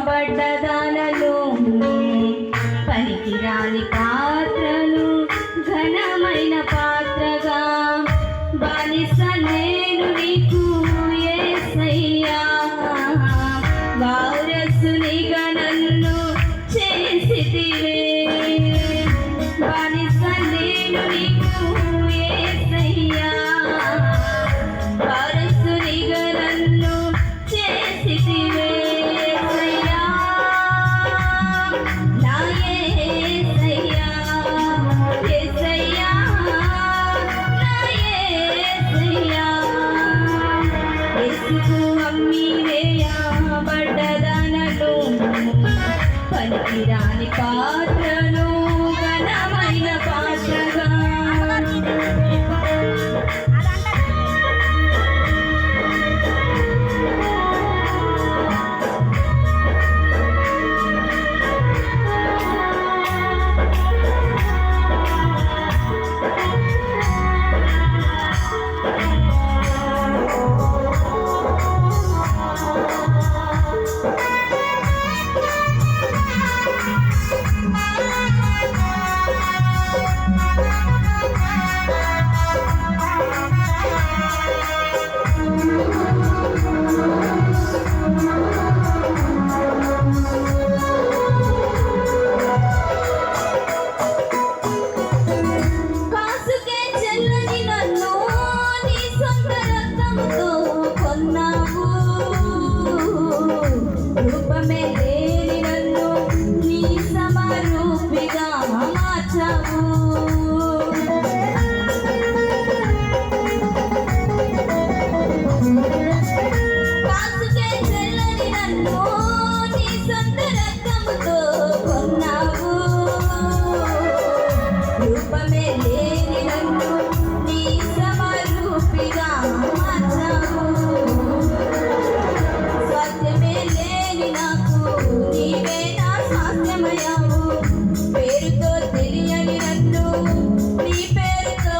బడ్డదానలు పనికిరాని పాత్రను ఘనమైన పాత్రగా బానిస నేను నీకు యేసయ్యా వారసునిగా నన్ను చేసితివే బానిస నేను నీకు యేసయ్యా వారసునిగా నన్ను చేసితివే యేసయ్యా నా యేసయ్యా యేసయ్యా నా యేసయ్యా యేసుకు అమ్మివేయా బడ్డదానలు పనికిరాని పాత్రను ఘనమైన పాత్రగా రూపమే లేని నన్ను నీ సమరూపిగా మార్చావు కాసుకే చెల్లని నన్ను నీ సొంత రక్తముతో కొన్నావు రూపమే లేని నన్ను నీ సమరూపిగా మార్చావు నాకు నీవే నా సాధ్యమయ్యావు పేరుతో తెలియని నన్ను నీ పేరుతో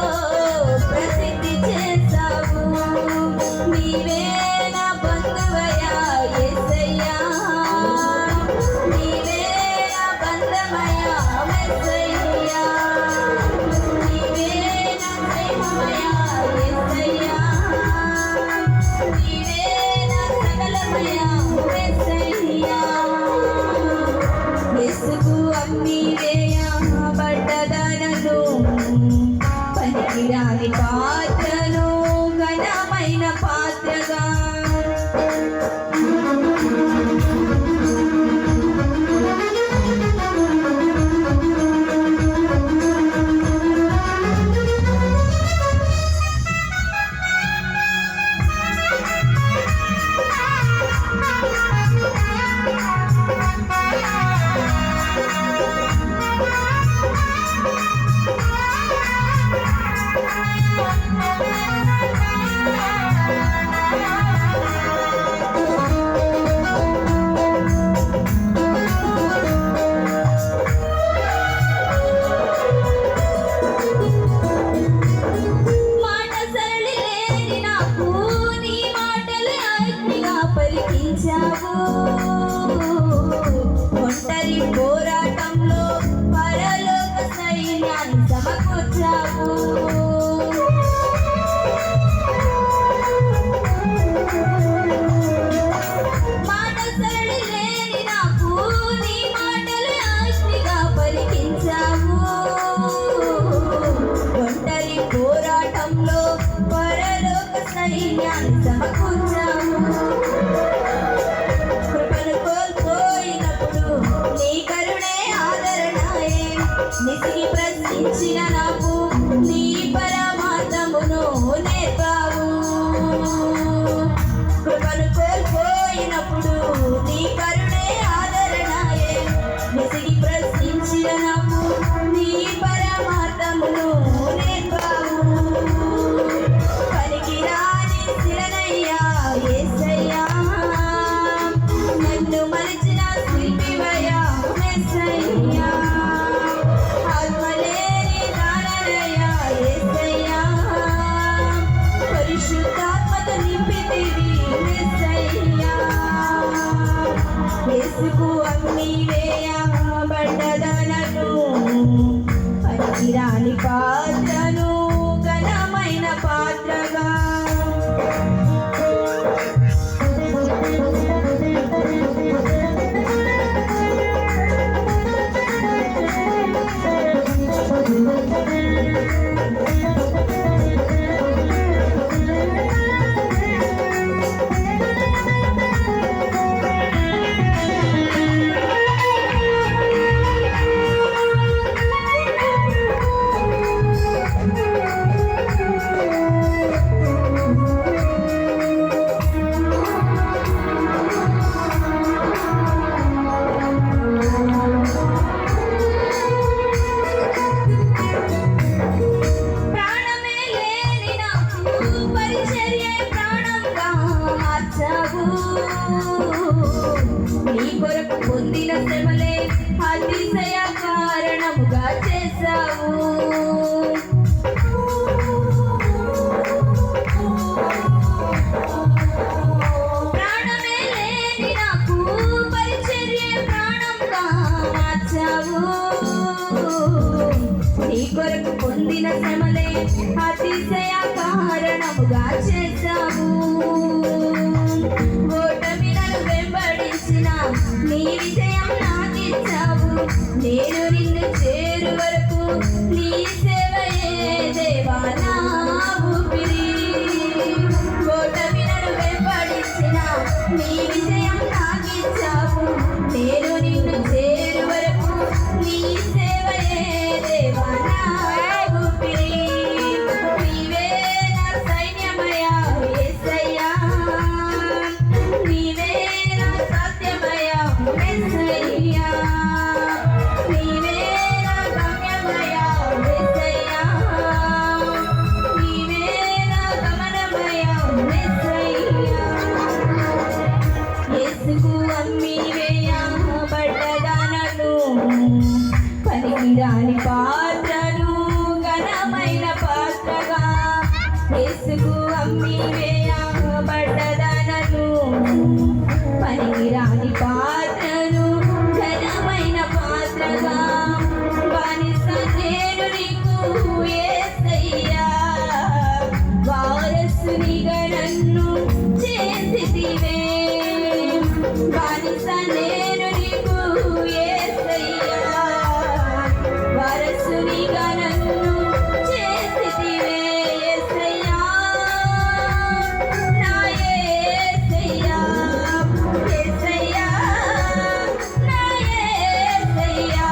ప్రసిద్ధి చేశావు నీవే నా బంధువయ్యా యేసయ్యా నీవే నా బంధమయ్యా యేసయ్యా నీవే నా ప్రేమమయ్యా యేసయ్యా నీవే నా సకలమయ్యా యేసుకు అమ్మివేయా బడ్డదానలు పనికిరాని పాత్రను ఘనమైన పాత్రగా ఒంటరి పోరాటంలో పరలోక సైన్యాన్ని సమకూర్చావు మాట సరళి లేని నాకు నీ మాటలు ఆజ్ఞగా పలికించావు ఒంటరి పోరాటంలో పరలోక సైన్యాన్ని సమకూర్చావు యేసుకు అమ్మి వేయబడ్డదనను పనికిరాని పాత్రను ఘనమైన పాత్రగా నీ కొరకు పొందిన శ్రమలే అతిశయ కారణముగా చేశావు ప్రాణమే లేని నాకు పరిచర్య ప్రాణంగా మార్చావు నీ కొరకు పొందిన శ్రమలే అతిశయ కారణముగా చేశావు నీ విజయం నాకిచ్చావు నేను నిన్ను చేరు వరకు నీ సేవయే దేవా నా ఊపిరి ఓటమి నన్ను వెంబడించిన నీ విజయం నాకిచ్చావు నేను నిన్ను చేరు వరకు నీ సేవయే దేవా నా ఊపిరి నీవే నా సైన్యమయా యేసయ్యా నీవే నా సత్యమయా యేసయ్యా నీవే నా గమ్యమయా యేసయ్యా నీవే నా గమనమయా యేసయ్యా యేసుకు అమ్మి వేయబడ్డదనను పనికిరాని పాత్రను ఘనమైన పాత్రగా యేసుకు అమ్మి వేయబడ్డదనను పనికిరాని పాత్రను ఘనమైన పాత్రగా బానిస నేను నీకు యేసయ్యా వారసునిగా నన్ను చేసితివే బానిస నేను నీకు యేసయ్యా వారసునిగా నన్ను చేసితివే యేసయ్యా నా యేసయ్యా యేసయ్యా నా యేసయ్యా